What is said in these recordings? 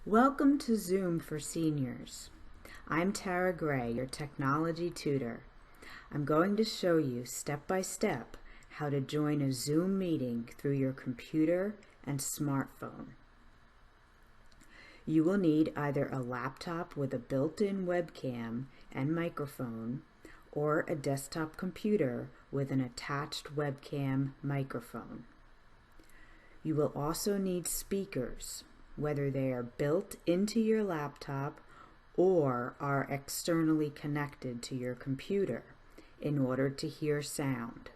Welcome to Zoom for Seniors. I'm Tara Gray, your technology tutor. I'm going to show you step by step how to join a Zoom meeting through your computer and smartphone. You will need either a laptop with a built-in webcam and microphone or a desktop computer with an attached webcam microphone. You will also need speakers, whether they are built into your laptop or are externally connected to your computer in order to hear sound.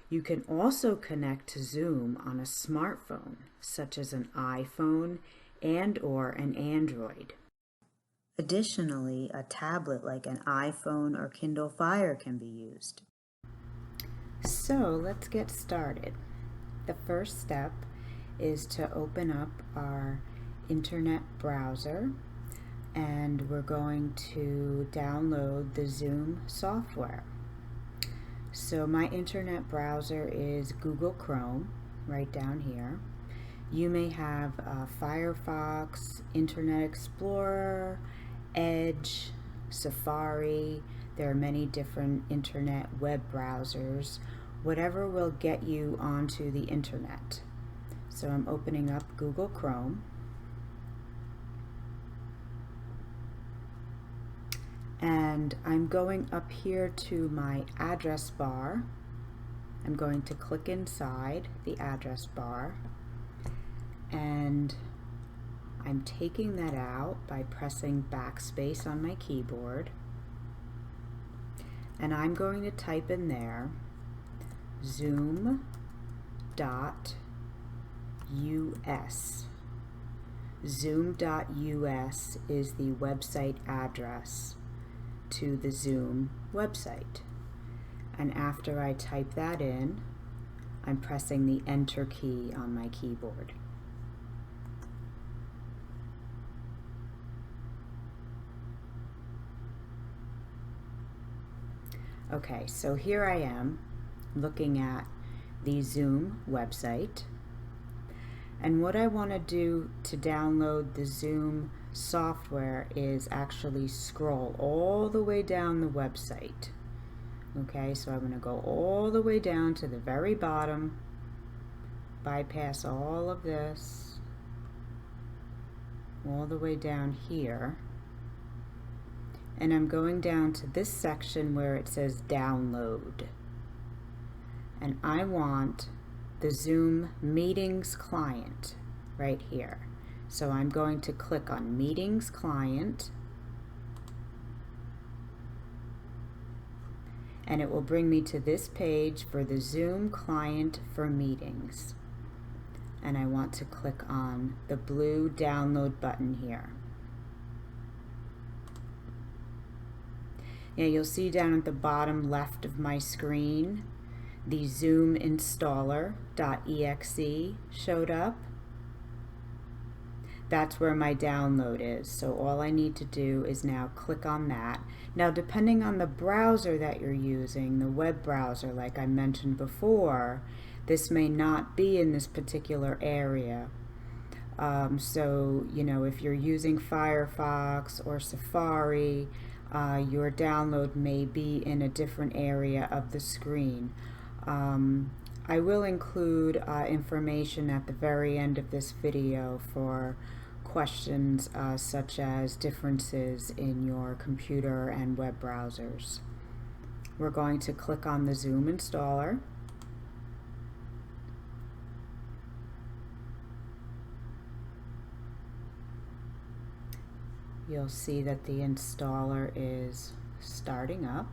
You can also connect to Zoom on a smartphone, such as an iPhone and/or an Android. Additionally, a tablet like an iPhone or Kindle Fire can be used. So let's get started. The first step is to open up our internet browser, and we're going to download the Zoom software. So my internet browser is Google Chrome, right down here. You may have Firefox, Internet Explorer, Edge, Safari. There are many different internet web browsers, whatever will get you onto the internet. So I'm opening up Google Chrome, and I'm going up here to my address bar. I'm going to click inside the address bar, and I'm taking that out by pressing backspace on my keyboard, and I'm going to type in there Zoom.us. Zoom.us is the website address to the Zoom website. And after I type that in, I'm pressing the Enter key on my keyboard. Okay, so here I am looking at the Zoom website. And what I want to do to download the Zoom software is actually scroll all the way down the website. Okay, so I'm going to go all the way down to the very bottom, bypass all of this, all the way down here. And I'm going down to this section where it says download. And I want the Zoom Meetings client right here. So I'm going to click on Meetings client, and it will bring me to this page for the Zoom client for meetings. And I want to click on the blue download button here. Now you'll see down at the bottom left of my screen the Zoom installer.exe showed up. That's where my download is. So all I need to do is now click on that. Now, depending on the browser that you're using, the web browser like I mentioned before, this may not be in this particular area. So, you know, if you're using Firefox or Safari, your download may be in a different area of the screen. I will include information at the very end of this video for questions such as differences in your computer and web browsers. We're going to click on the Zoom installer. You'll see that the installer is starting up.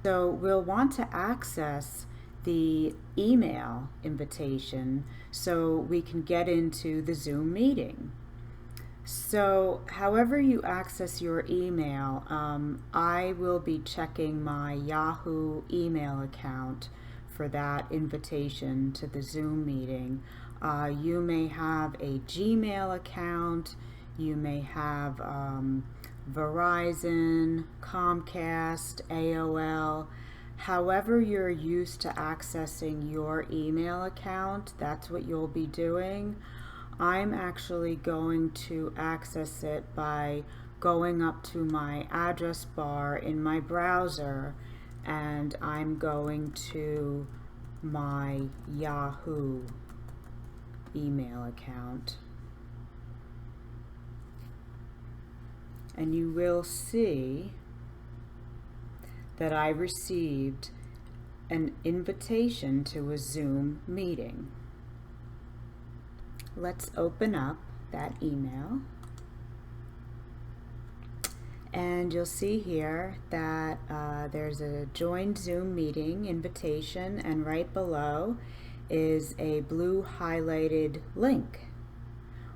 So we'll want to access the email invitation so we can get into the Zoom meeting. So however you access your email, I will be checking my Yahoo email account for that invitation to the Zoom meeting. You may have a Gmail account, you may have Verizon, Comcast, AOL, however you're used to accessing your email account, that's what you'll be doing. I'm actually going to access it by going up to my address bar in my browser, and I'm going to my Yahoo email account. And you will see that I received an invitation to a Zoom meeting. Let's open up that email. And you'll see here that there's a join Zoom meeting invitation, and right below is a blue highlighted link,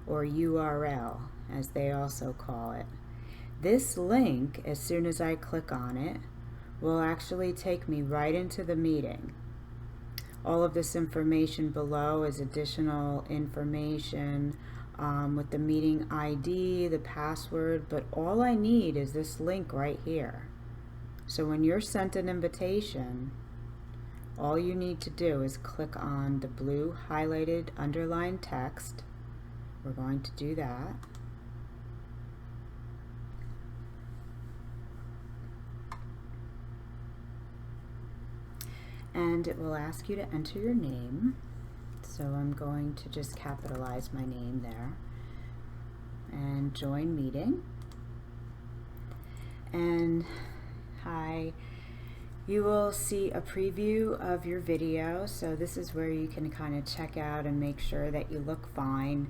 or URL as they also call it. This link, as soon as I click on it, will actually take me right into the meeting. All of this information below is additional information with the meeting ID, the password, but all I need is this link right here. So when you're sent an invitation, all you need to do is click on the blue highlighted underlined text. We're going to do that. And it will ask you to enter your name. So I'm going to just capitalize my name there. And join meeting. And hi, you will see a preview of your video. So this is where you can kind of check out and make sure that you look fine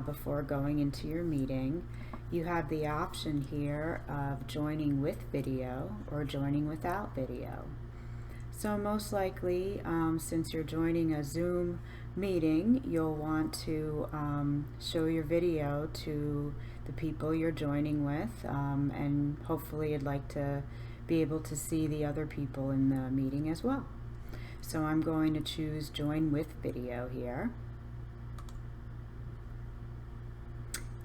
before going into your meeting. You have the option here of joining with video or joining without video. So most likely, since you're joining a Zoom meeting, you'll want to show your video to the people you're joining with, and hopefully you'd like to be able to see the other people in the meeting as well. So I'm going to choose join with video here.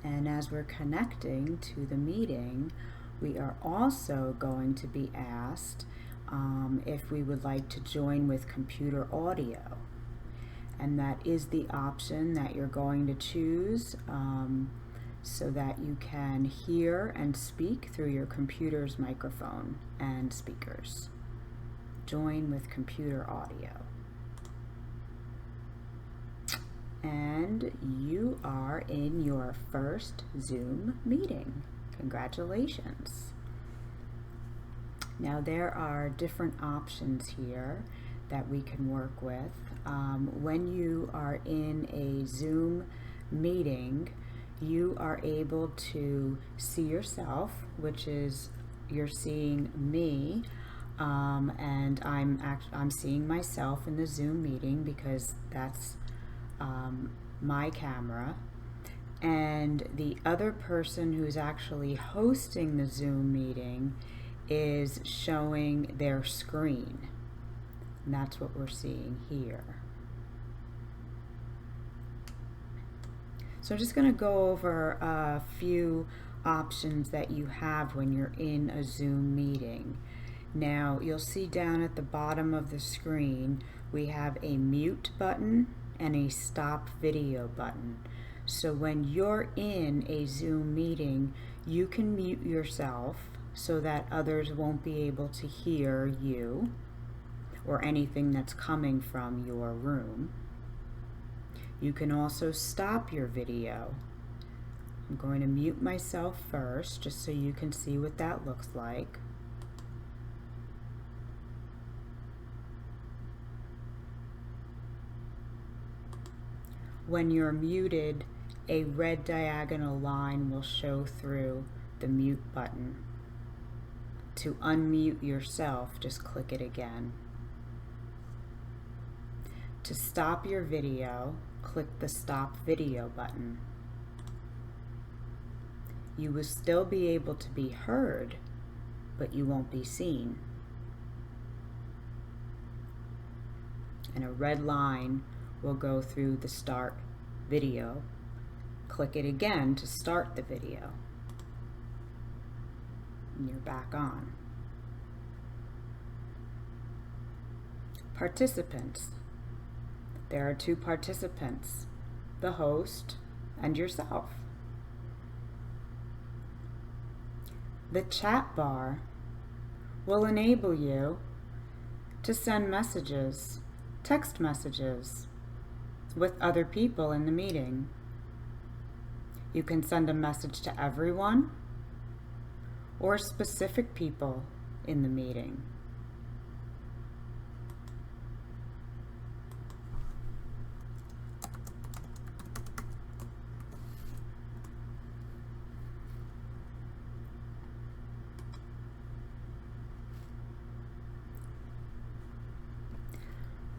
And as we're connecting to the meeting, we are also going to be asked if we would like to join with computer audio, and that is the option that you're going to choose so that you can hear and speak through your computer's microphone and speakers. Join with computer audio. And you are in your first Zoom meeting. Congratulations. Now there are different options here that we can work with. When you are in a Zoom meeting, you are able to see yourself, which is you're seeing me, and I'm seeing myself in the Zoom meeting because that's my camera. And the other person who's actually hosting the Zoom meeting is showing their screen. And that's what we're seeing here. So I'm just going to go over a few options that you have when you're in a Zoom meeting. Now you'll see down at the bottom of the screen we have a mute button and a stop video button. So when you're in a Zoom meeting, you can mute yourself so that others won't be able to hear you or anything that's coming from your room. You can also stop your video. I'm going to mute myself first just so you can see what that looks like. When you're muted, a red diagonal line will show through the mute button. To unmute yourself, just click it again. To stop your video, click the stop video button. You will still be able to be heard, but you won't be seen. And a red line will go through the start video. Click it again to start the video. and you're back on. Participants. There are two participants, the host and yourself. The chat bar will enable you to send messages, text messages, with other people in the meeting. You can send a message to everyone or specific people in the meeting.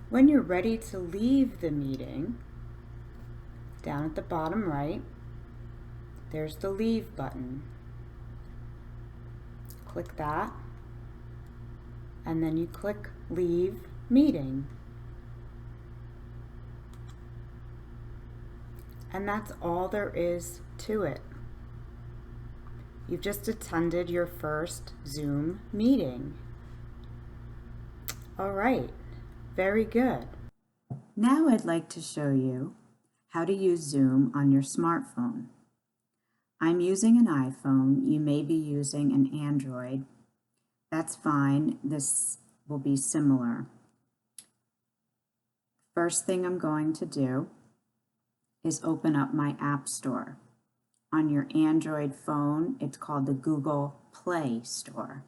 When you're ready to leave the meeting, down at the bottom right, there's the Leave button. Click that, and then you click Leave Meeting. And that's all there is to it. You've just attended your first Zoom meeting. All right, very good. Now I'd like to show you how to use Zoom on your smartphone. I'm using an iPhone. You may be using an Android. That's fine. This will be similar. First thing I'm going to do is open up my App Store. On your Android phone, it's called the Google Play Store.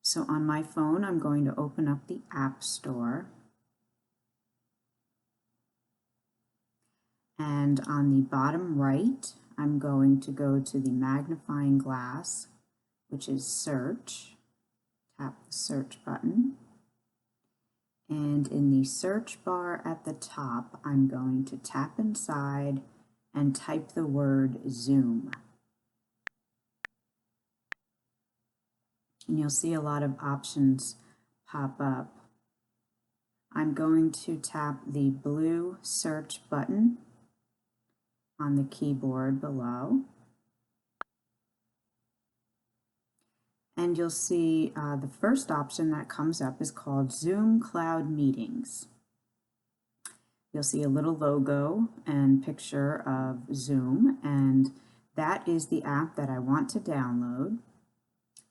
So on my phone, I'm going to open up the App Store. And on the bottom right, I'm going to go to the magnifying glass, which is Search. Tap the Search button. And in the search bar at the top, I'm going to tap inside and type the word Zoom. And you'll see a lot of options pop up. I'm going to tap the blue search button on the keyboard below. And you'll see the first option that comes up is called Zoom Cloud Meetings. You'll see a little logo and picture of Zoom, and that is the app that I want to download.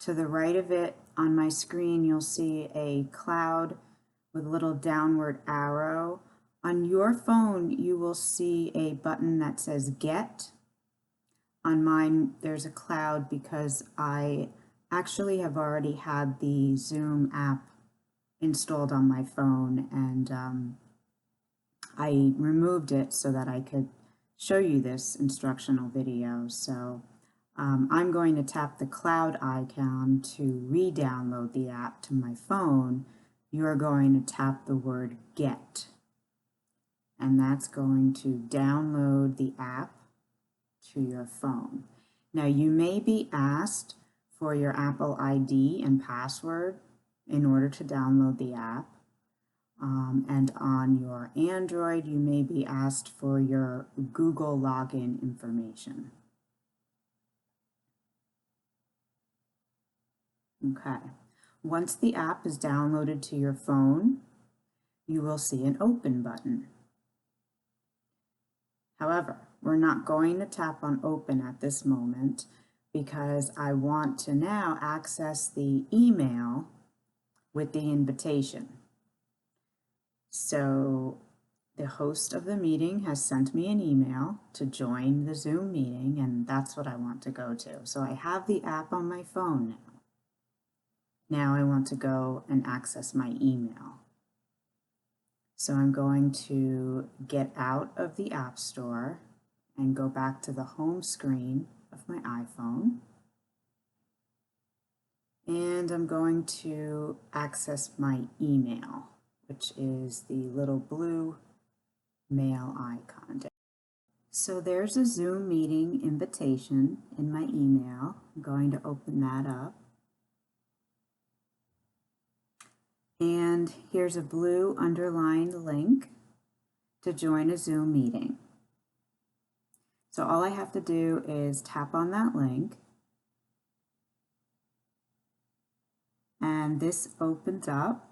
To the right of it on my screen, you'll see a cloud with a little downward arrow. On your phone, you will see a button that says Get. On mine, there's a cloud because I actually have already had the Zoom app installed on my phone, and I removed it so that I could show you this instructional video. So I'm going to tap the cloud icon to re-download the app to my phone. You're going to tap the word Get, and that's going to download the app to your phone. Now you may be asked for your Apple ID and password in order to download the app. And on your Android, you may be asked for your Google login information. Okay, once the app is downloaded to your phone, you will see an Open button. However, we're not going to tap on Open at this moment because I want to now access the email with the invitation. So the host of the meeting has sent me an email to join the Zoom meeting, and that's what I want to go to. So I have the app on my phone now. Now I want to go and access my email. So I'm going to get out of the App Store and go back to the home screen of my iPhone. And I'm going to access my email, which is the little blue mail icon. So there's a Zoom meeting invitation in my email. I'm going to open that up. And here's a blue underlined link to join a Zoom meeting. So all I have to do is tap on that link, and this opens up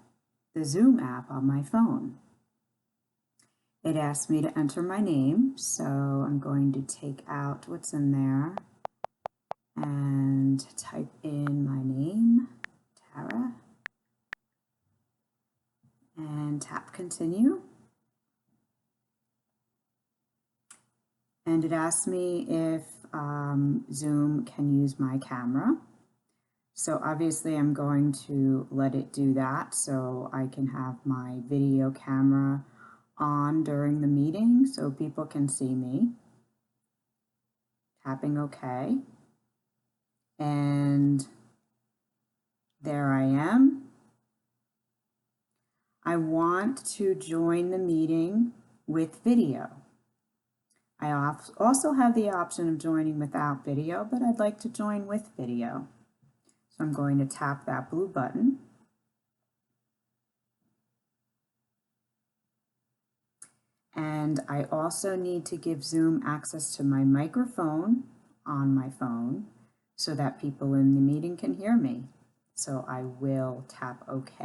the Zoom app on my phone. It asks me to enter my name, so I'm going to take out what's in there and type in my name, Tara, and tap continue. And it asks me if Zoom can use my camera. So obviously I'm going to let it do that so I can have my video camera on during the meeting so people can see me. Tapping OK. And there I am. I want to join the meeting with video. I also have the option of joining without video, but I'd like to join with video. So I'm going to tap that blue button. And I also need to give Zoom access to my microphone on my phone so that people in the meeting can hear me. So I will tap OK.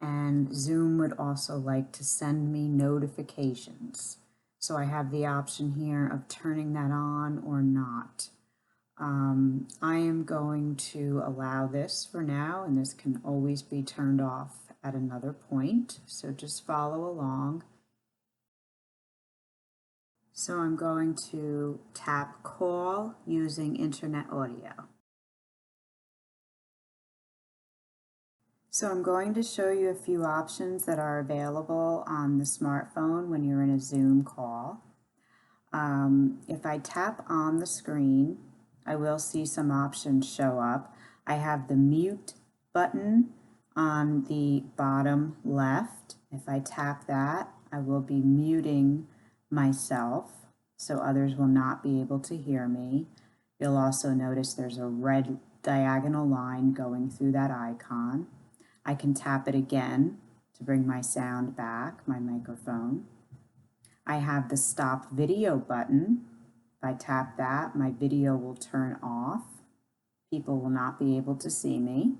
And Zoom would also like to send me notifications. So I have the option here of turning that on or not. I am going to allow this for now, and this can always be turned off at another point. So just follow along. So I'm going to tap call using internet audio. So I'm going to show you a few options that are available on the smartphone when you're in a Zoom call. If I tap on the screen, I will see some options show up. I have the mute button on the bottom left. If I tap that, I will be muting myself so others will not be able to hear me. You'll also notice there's a red diagonal line going through that icon. I can tap it again to bring my sound back, my microphone. I have the stop video button. If I tap that, my video will turn off. People will not be able to see me.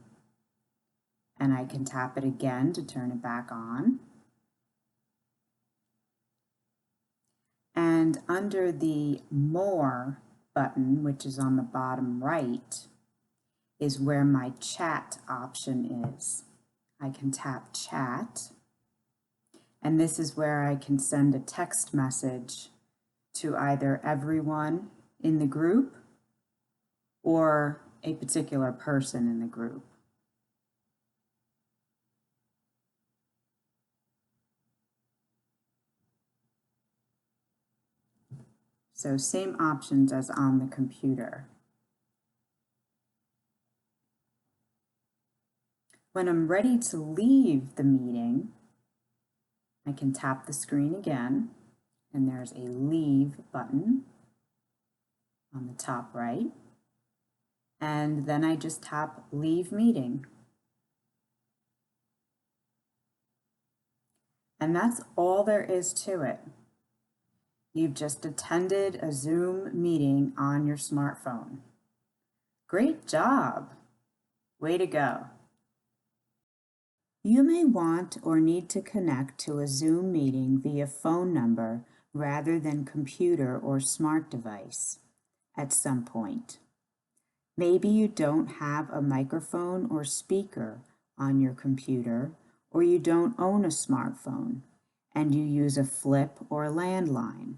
And I can tap it again to turn it back on. And under the More button, which is on the bottom right, is where my chat option is. I can tap chat, and this is where I can send a text message to either everyone in the group or a particular person in the group. So same options as on the computer. When I'm ready to leave the meeting, I can tap the screen again, and there's a leave button on the top right. And then I just tap leave meeting. And that's all there is to it. You've just attended a Zoom meeting on your smartphone. Great job! Way to go! You may want or need to connect to a Zoom meeting via phone number rather than computer or smart device at some point. Maybe you don't have a microphone or speaker on your computer, or you don't own a smartphone and you use a flip or landline.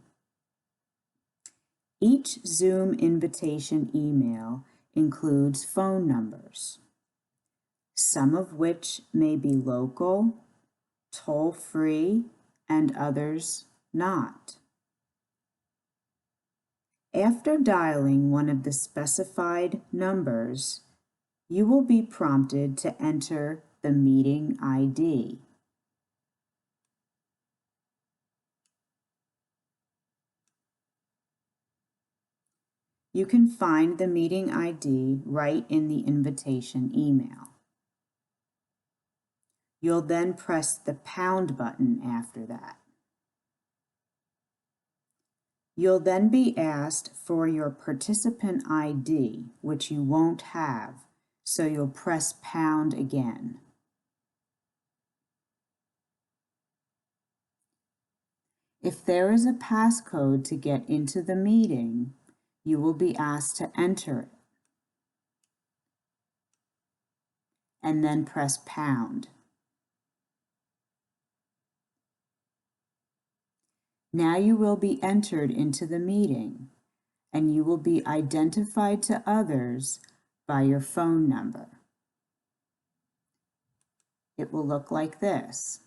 Each Zoom invitation email includes phone numbers, some of which may be local, toll-free, and others not. After dialing one of the specified numbers, you will be prompted to enter the meeting ID. You can find the meeting ID right in the invitation email. You'll then press the pound button after that. You'll then be asked for your participant ID, which you won't have, so you'll press pound again. If there is a passcode to get into the meeting, you will be asked to enter it, and then press pound. Now you will be entered into the meeting, and you will be identified to others by your phone number. It will look like this.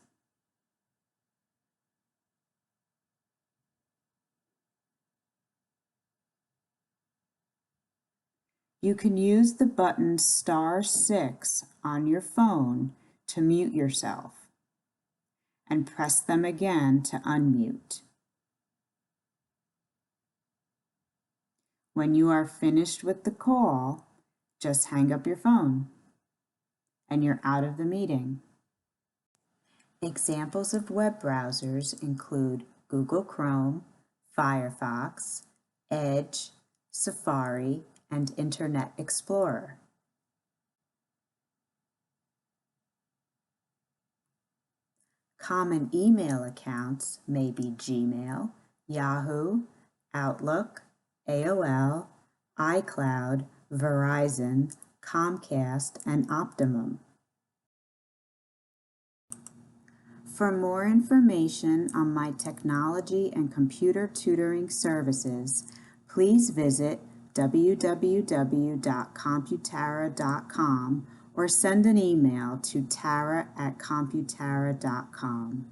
You can use the button *6 on your phone to mute yourself, and press them again to unmute. When you are finished with the call, just hang up your phone, and you're out of the meeting. Examples of web browsers include Google Chrome, Firefox, Edge, Safari, and Internet Explorer. Common email accounts may be Gmail, Yahoo, Outlook, AOL, iCloud, Verizon, Comcast, and Optimum. For more information on my technology and computer tutoring services, please visit www.computara.com or send an email to tara@computara.com.